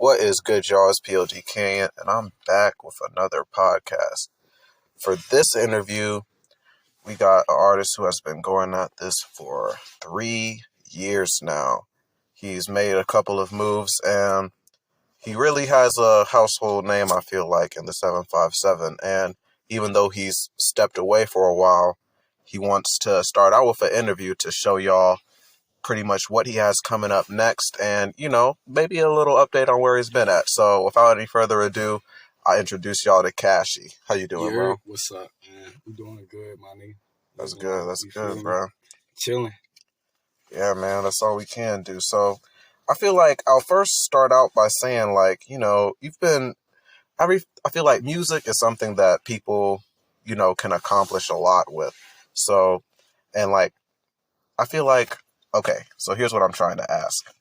What is good, y'all? It's Pod.cannion, and I'm back with another podcast. For this interview, we got an artist who has been going at this for 3 years now. He's made a couple of moves, and he really has a household name, I feel like, in the 757. And even though he's stepped away for a while, he wants to start out with an interview to show y'all pretty much what he has coming up next and, maybe a little update on where he's been at. So without any further ado, I introduce y'all to caashhy. How you doing, bro? What's up, man? I'm doing good, my nigga. That's good, bro. Chilling. Yeah, man, that's all we can do. So I feel like I'll first start out by saying, you've been, I feel like music is something that people, can accomplish a lot with. So, and I feel like, okay, so here's what I'm trying to ask.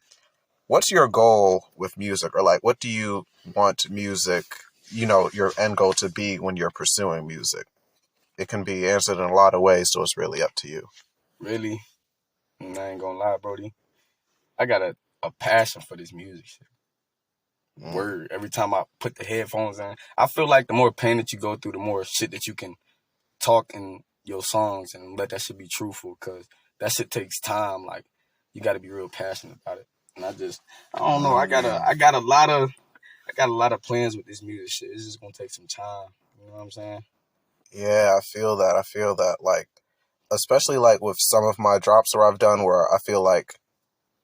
What's your goal with music? Or what do you want music, your end goal to be when you're pursuing music? It can be answered in a lot of ways, so it's really up to you. Really? And I ain't gonna lie, Brody. I got a passion for this music shit. Word. Every time I put the headphones in, I feel like the more pain that you go through, the more shit that you can talk in your songs and let that shit be truthful, because that shit takes time. Like, you got to be real passionate about it. And I don't know. I got a lot of plans with this music shit. It's just gonna take some time. You know what I'm saying? Yeah, I feel that. Especially with some of my drops where I've done where I feel like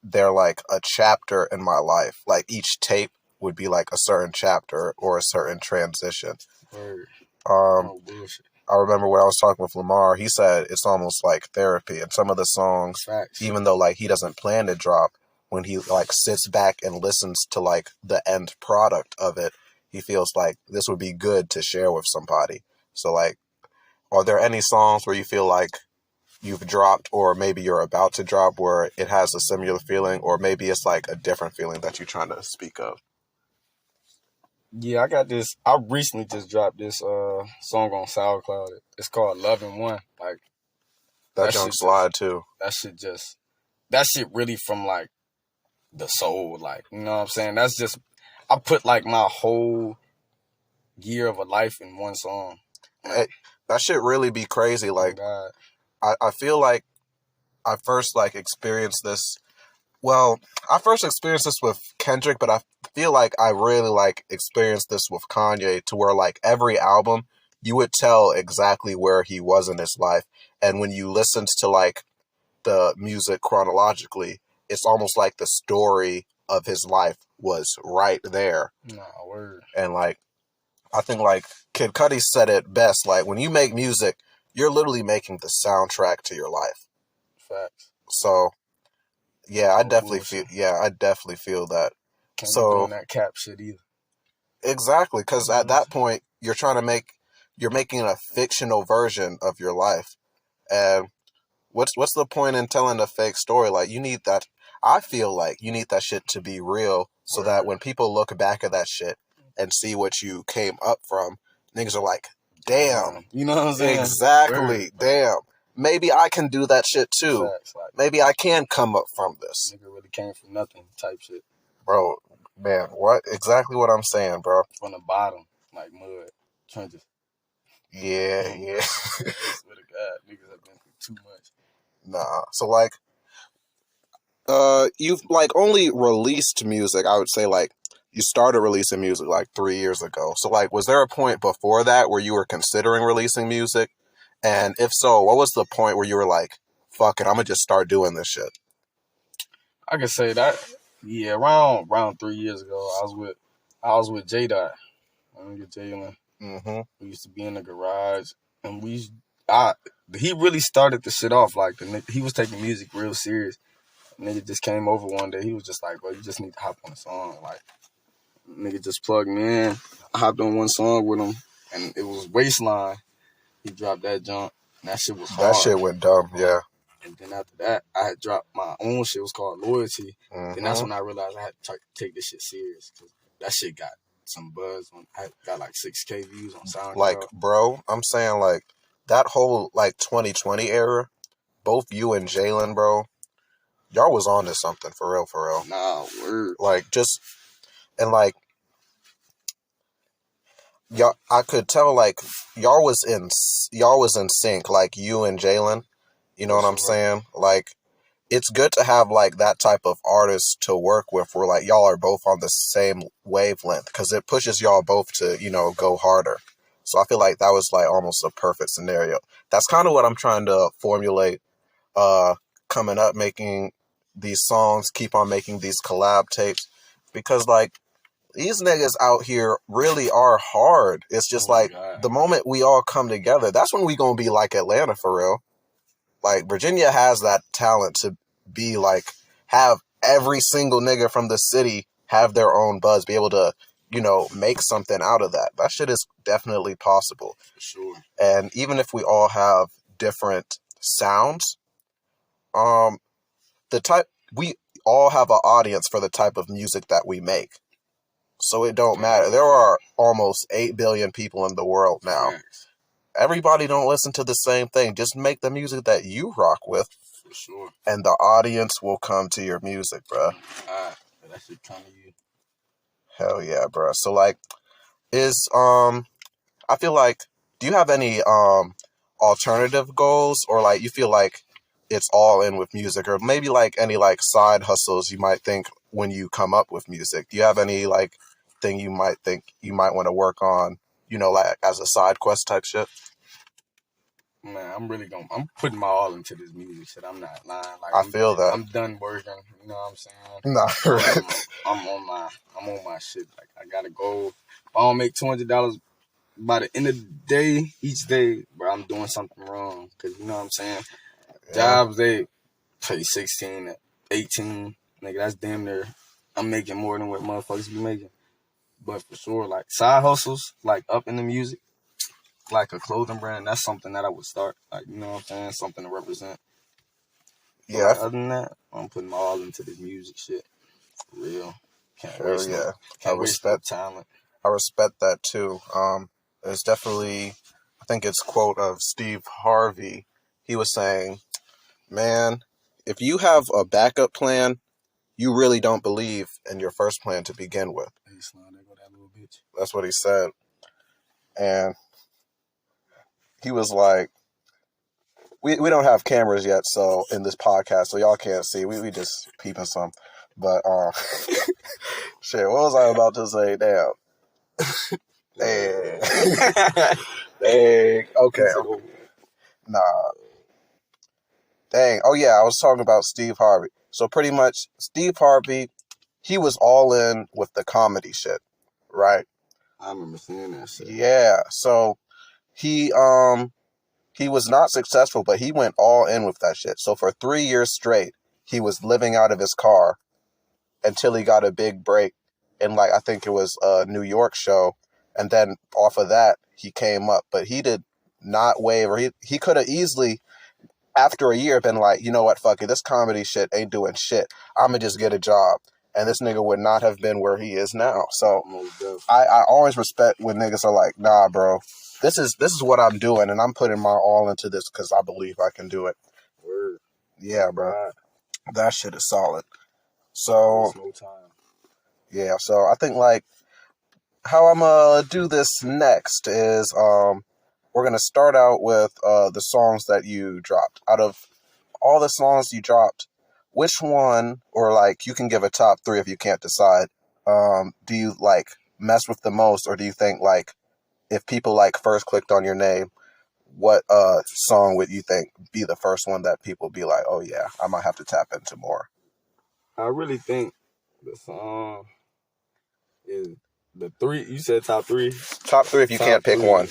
they're like a chapter in my life. Like each tape would be like a certain chapter or a certain transition. Word. Um, Bullshit. I remember when I was talking with Lamar, he said it's almost like therapy. And some of the songs, Facts. even though he doesn't plan to drop, when he sits back and listens to the end product of it, he feels like this would be good to share with somebody. So are there any songs where you feel like you've dropped or maybe you're about to drop where it has a similar feeling, or maybe it's a different feeling that you're trying to speak of? Yeah, I got this. I recently just dropped this song on SoundCloud. It's called Love and One. That junk slide too. That shit really from the soul. You know what I'm saying? That's just, I put my whole year of a life in one song. That shit really be crazy. God. I feel like I first experienced this. Well, I first experienced this with Kendrick, but I feel like I really experienced this with Kanye, to where every album you would tell exactly where he was in his life, and when you listened to the music chronologically, it's almost like the story of his life was right there. Nah, word. And I think Kid Cudi said it best. When you make music, you're literally making the soundtrack to your life. Facts. So, yeah, I definitely feel that. Can't be doing that cap shit either. Exactly, because at that point you're making a fictional version of your life, and what's the point in telling a fake story? You need that. I feel like you need that shit to be real, so that when people look back at that shit and see what you came up from, niggas are like, damn. You know what I'm saying? Exactly. Damn. Maybe I can do that shit too. Facts, maybe I can come up from this. Nigga really came from nothing type shit. Bro, man, exactly what I'm saying, bro. From the bottom, mud, trenches. Yeah. I swear to God, niggas have been through too much. Nah. So you've only released music, I would say you started releasing music 3 years ago. So was there a point before that where you were considering releasing music? And if so, what was the point where you were like, fuck it, I'm gonna just start doing this shit? I can say that. Yeah, around 3 years ago, I was with J-Dot. Nigga Jalen. Mm-hmm. We used to be in the garage, and he really started the shit off. He was taking music real serious. Nigga just came over one day. He was just like, bro, you just need to hop on a song. Nigga just plugged me in. I hopped on one song with him, and it was Waistline. He dropped that junk, and that shit was hard. That shit went dumb, yeah. And then after that, I had dropped my own shit. It was called Loyalty. Mm-hmm. And that's when I realized I had to take this shit serious, because that shit got some buzz. I got 6K views on SoundCloud. Bro, I'm saying that whole 2020 era, both you and Jalen, bro, y'all was on to something for real. Nah, word. And like y'all, I could tell like y'all was in sync, like you and Jalen. You know what I'm saying? Like it's good to have like that type of artist to work with where like y'all are both on the same wavelength because it pushes y'all both to, go harder. So I feel like that was like almost a perfect scenario. That's kind of what I'm trying to formulate coming up, making these songs, keep on making these collab tapes because like these niggas out here really are hard. It's just the moment we all come together, that's when we gonna be like Atlanta for real. Like, Virginia has that talent to be like, have every single nigga from the city have their own buzz, be able to, make something out of that. That shit is definitely possible. For sure. And even if we all have different sounds, we all have an audience for the type of music that we make. So it don't matter. There are almost 8 billion people in the world now. Everybody don't listen to the same thing. Just make the music that you rock with. For sure. And the audience will come to your music, bro. That shit come to you. Hell yeah, bro. So like, I feel like, do you have any alternative goals, or like you feel like it's all in with music, or maybe like any like side hustles you might think when you come up with music? Do you have any like thing you might think you might want to work on, like as a side quest type shit? Man, I'm putting my all into this music shit. I'm not lying. Like I feel that. I'm done working. You know what I'm saying? Nah, right. I'm on my shit. Like I gotta go. If I don't make $200 by the end of the day, each day, bro, I'm doing something wrong. Cause you know what I'm saying? Yeah. Jobs, they pay 16, 18. Nigga, that's damn near, I'm making more than what motherfuckers be making. But for sure, like side hustles, like up in the music, like a clothing brand, that's something that I would start. Like, you know what I'm saying? Something to represent. But Yeah. like, other than that, I'm putting my all into this music shit. For real. Can't waste no talent. I respect that too. There's definitely, I think it's quote of Steve Harvey. He was saying, man, if you have a backup plan, you really don't believe in your first plan to begin with. Hey, Slime, there go that little bitch. That's what he said. And he was like, we don't have cameras yet, so in this podcast, so y'all can't see. We just peeping some. But shit, what was I about to say? Damn. Dang. Okay. Nah. Dang. Oh yeah, I was talking about Steve Harvey. So pretty much Steve Harvey, he was all in with the comedy shit, right? I remember seeing that shit. Yeah. So he was not successful, but he went all in with that shit. So for 3 years straight, he was living out of his car until he got a big break in, like, I think it was a New York show. And then off of that, he came up. But he did not waver. He could have easily, after a year, been like, you know what, fuck it, this comedy shit ain't doing shit. I'm going to just get a job. And this nigga would not have been where he is now. So I always respect when niggas are like, nah, bro, this is what I'm doing, and I'm putting my all into this because I believe I can do it. Word. Yeah, bro. That shit is solid. So, yeah, so I think, like, how I'm going to do this next is we're going to start out with the songs that you dropped. Out of all the songs you dropped, which one, or, like, you can give a top 3 if you can't decide, do you, like, mess with the most, or do you think, like, if people like first clicked on your name, what song would you think be the first one that people be like, oh yeah, I might have to tap into more? I really think the song is the 3. You said top 3? Top 3 if you can't pick one.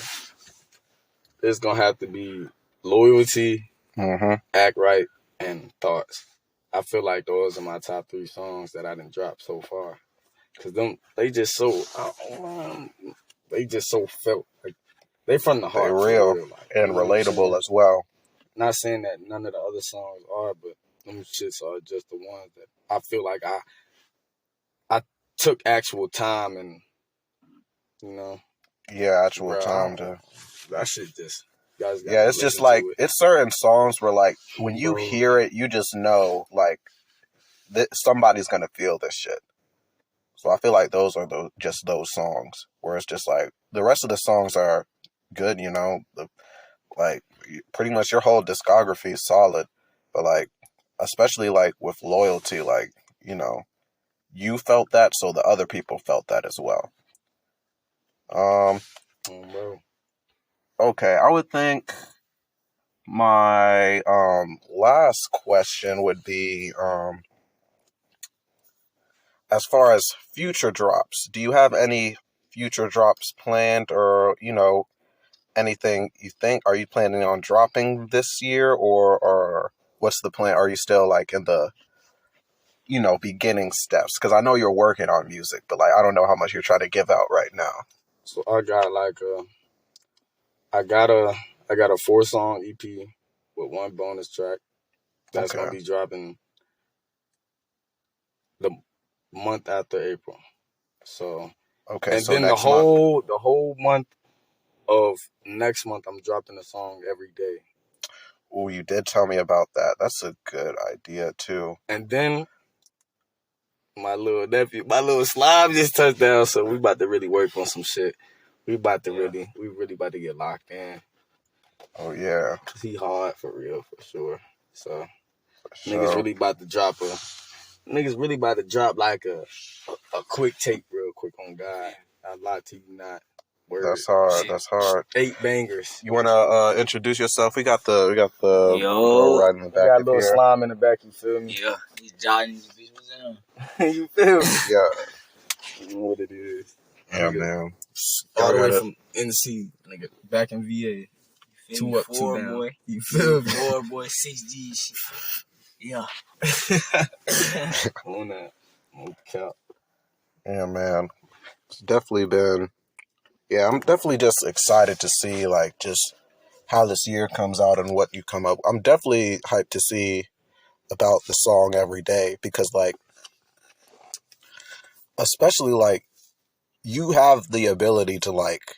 It's going to have to be Loyalty, Act Right, and Thoughts. I feel like those are my top 3 songs that I done dropped so far. Because they just so felt like they from the heart. They real like, and relatable as well. Not saying that none of the other songs are, but them shits are just the ones that I feel like I took actual time and, you know. Yeah, actual time to. That shit just. Yeah, it's just like, it's certain songs where, like, when you hear it, you just know, like, somebody's gonna feel this shit. So I feel like those are just those songs where it's just like the rest of the songs are good, you know, like pretty much your whole discography is solid, but like especially like with Loyalty, like, you know, you felt that, so the other people felt that as well. Bro. Okay, I would think my last question would be as far as future drops, do you have any future drops planned, or, you know, anything you think? Are you planning on dropping this year, or what's the plan? Are you still like in the, you know, beginning steps? Because I know you're working on music, but like I don't know how much you're trying to give out right now. So I got like I got a 4-song EP with 1 bonus track that's Okay. gonna be dropping the month after April. So Okay, and so then the next month. whole month of next month I'm dropping a song every day. Oh, you did tell me about that. That's a good idea too. And then my little nephew, my little slime just touched down, so we about to really work on some shit. We really about to get locked in. Oh yeah. Cause he hard for real, for sure. So For niggas sure. really about to drop like a quick tape real quick on God. I lie to you not. Word. That's hard. That's hard. 8 bangers. You wanna introduce yourself? We got the girl Yo, right in the We back got a of little here. slime in the back, you feel me? yeah, he's jotting these bitch was in. You feel me? Yeah. You know what it is. Yeah, Nigga, man. all the way gotta- from NC, nigga, back in VA. You feel 2 me? up, 2 4 down. boy. You feel me? 4 boy, 6G shit. Yeah. On that. No cap. Yeah, man. It's definitely been. Yeah, I'm definitely just excited to see like just how this year comes out and what you come up. I'm definitely hyped to see about the song every day, because like, especially like, you have the ability to like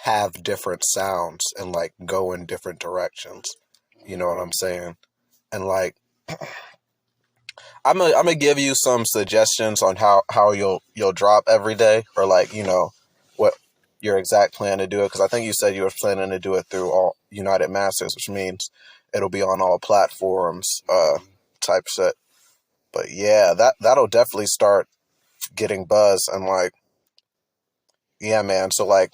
have different sounds and like go in different directions. You know what I'm saying? And like, I'm gonna give you some suggestions on how you'll drop every day, or like, you know, what your exact plan to do it, because I think you said you were planning to do it through all United Masters, which means it'll be on all platforms, type shit. But yeah, that'll definitely start getting buzz, and like, yeah, man. So like,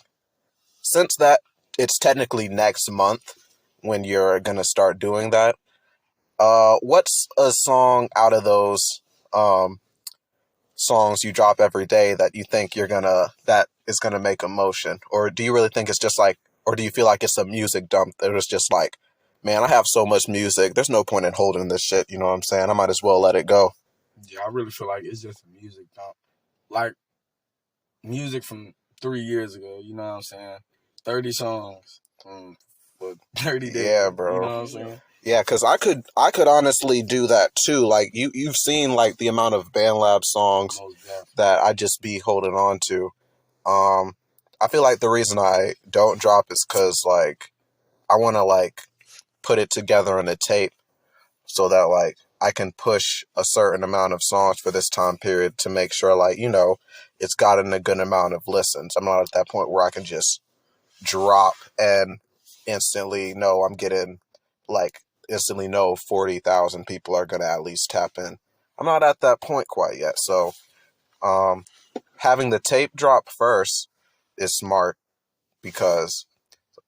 since that it's technically next month when you're gonna start doing that, what's a song out of those songs you drop every day that you think that is gonna make a motion? Or do you really think it's just like, or do you feel like it's a music dump that was just like, man, I have so much music, there's no point in holding this shit, you know what I'm saying? I might as well let it go. Yeah, I really feel like it's just a music dump. Like music from 3 years ago, you know what I'm saying? 30 songs for 30 days. Yeah, bro. You know what I'm saying? Yeah, because I could honestly do that too. Like you've seen like the amount of BandLab songs that I just be holding on to. I feel like the reason I don't drop is because like I want to like put it together in a tape so that like I can push a certain amount of songs for this time period to make sure like, you know, it's gotten a good amount of listens. I'm not at that point where I can just drop and instantly know I'm getting like instantly know 40,000 people are gonna at least tap in. I'm not at that point quite yet. So having the tape drop first is smart, because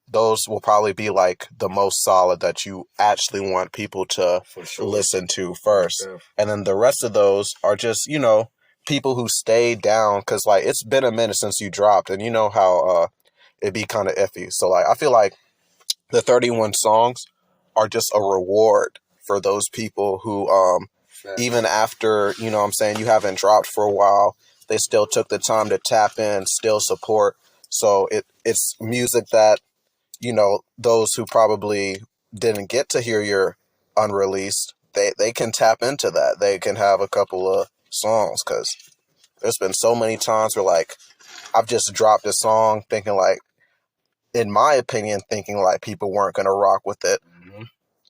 those will probably be like the most solid that you actually want people to listen to first. Yeah. And then the rest of those are just, you know, people who stay down, because like it's been a minute since you dropped, and you know how it'd be kind of iffy. So like I feel like the 31 songs are just a reward for those people who even after, you know what I'm saying, you haven't dropped for a while, they still took the time to tap in, still support. So it's music that, you know, those who probably didn't get to hear your unreleased, they can tap into that. They can have a couple of songs, because there's been so many times where like I've just dropped a song thinking like, in my opinion, thinking like people weren't going to rock with it. Mm-hmm.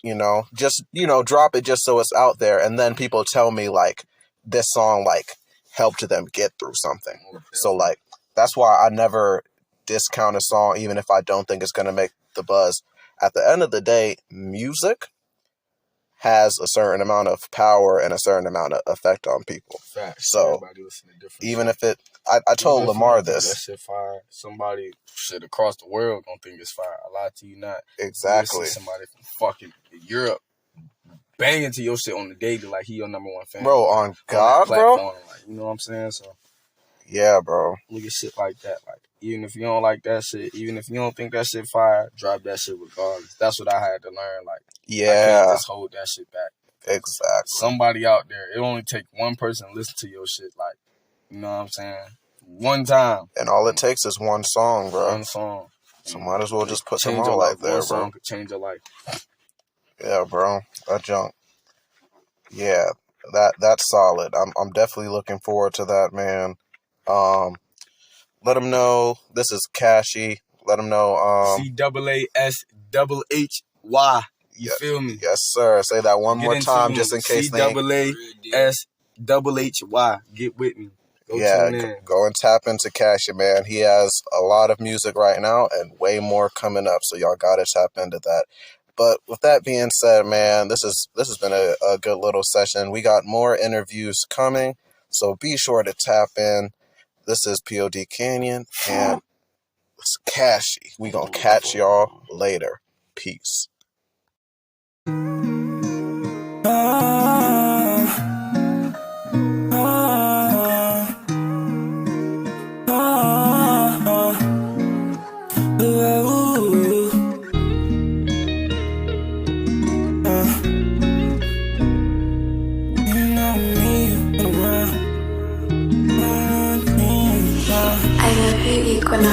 You know, just, you know, drop it just so it's out there. And then people tell me like this song like helped them get through something. So like that's why I never discount a song, even if I don't think it's gonna make the buzz. At the end of the day, music has a certain amount of power and a certain amount of effect on people. Facts. So even if it, I told Lamar this. That shit fire. Somebody shit across the world gonna think it's fire. I lie to you not. Exactly. You see somebody from fucking Europe banging to your shit on the daily like he your number one fan. Bro, on God, bro. Like, you know what I'm saying? So yeah, bro. Look at shit like that. Like, even if you don't like that shit, even if you don't think that shit fire, drop that shit regardless. That's what I had to learn. Like, yeah, I can't just hold that shit back. Exactly. Somebody out there, it only take one person to listen to your shit. Like, you know what I'm saying? One time. And all it takes is one song, bro. One song. So might as well just put them all out there, bro. One song could change your life. Yeah, bro. That junk. Yeah, that's solid. I'm definitely looking forward to that, man. Let them know this is Caashhy. Let them know CAASHHY. You feel me? Yes, sir. Say that one more time just in case they CAASHHY. Get with me. Go and tap into Caashhy, man. He has a lot of music right now and way more coming up, so y'all gotta tap into that. But with that being said, man, this has been a good little session. We got more interviews coming, so be sure to tap in. This is Pod.cannion, and it's Caashhy. We gonna catch y'all later. Peace.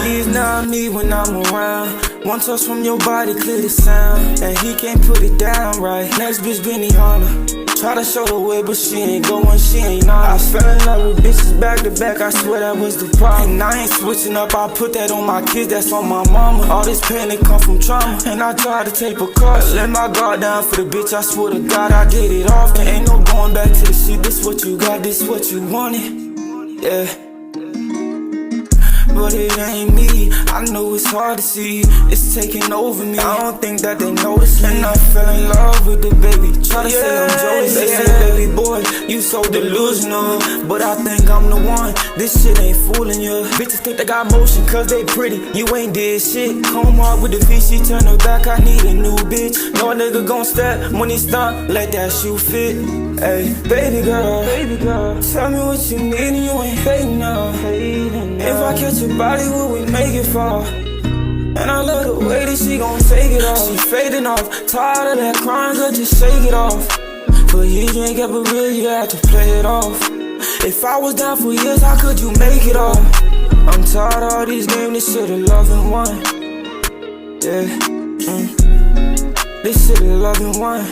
He's not me when I'm around. One touch from your body, clear the sound. And he can't put it down right. Next bitch, Benny Hunter. Try to show the way, but she ain't going, she ain't on. I fell in love with bitches back to back, I swear that was the problem. And I ain't switching up, I put that on my kids, that's on my mama. All this pain, it come from trauma. And I try to take precautions. Let my guard down for the bitch, I swear to God, I did it often. Ain't no going back to the shit, this what you got, this what you wanted. Yeah. But it ain't me, I know it's hard to see. It's taking over me, I don't think that they notice me. And I fell in love with the baby. Try to say I'm Joey, they say baby boy, you so delusional. But I think I'm the one, this shit ain't fooling you. Bitches think they got motion cause they pretty, you ain't did shit. Come on with the feet, she turn her back, I need a new bitch. No nigga gon' step when he stunt, let that shoe fit. Hey, baby girl, tell me what you need and you ain't hating now. If I catch your body, will we make it fall? And I love the way that she gon' take it off. She fading off, tired of that crying, girl, just shake it off. For years you ain't kept it real, you had to play it off. If I was down for years, how could you make it off? I'm tired of all these games, this shit of love and one. Yeah, this shit of love and one.